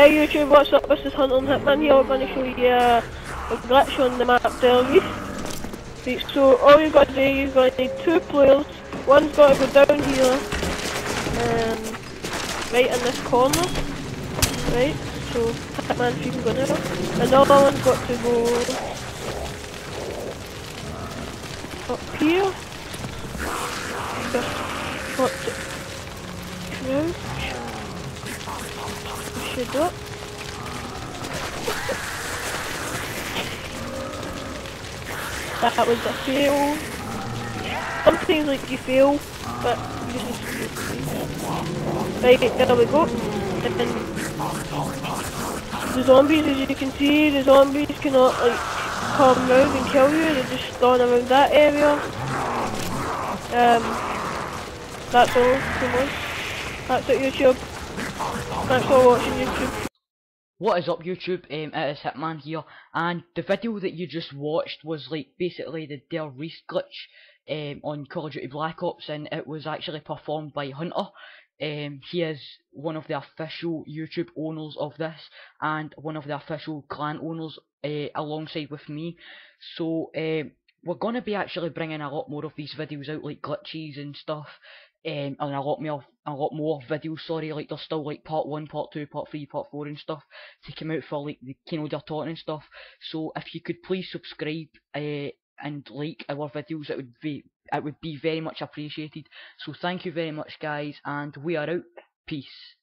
Hey YouTube, what's up? This is Hunter and Hitman here. We're going to show you a glitch on the map Del Reef. Right, so all you've got to do, you're going to need two players. One's got to go down here, right in this corner. Right, so Hitman, if you can go now. Another one's got to go up here. Just got to crouch. Push it up. That was a fail. Sometimes like you fail, but you just need to. Right, there we go. And then the zombies, as you can see, the zombies cannot like come round and kill you. They just spawn around that area. That's all. Come on. That's it, YouTube. Thanks for watching, YouTube. What is up YouTube, it is Hitman here, and the video that you just watched was like basically the Del Reef glitch on Call of Duty Black Ops, and it was actually performed by Hunter. He is one of the official YouTube owners of this, and one of the official clan owners alongside with me. So we're going to be actually bringing a lot more of these videos out, like glitches and stuff. And a lot more videos, sorry, like there's still like part 1, part 2, part 3, part 4 and stuff to come out for like the Kino der Toten and stuff. So if you could please subscribe and like our videos, it would be very much appreciated. So thank you very much guys, and we are out. Peace.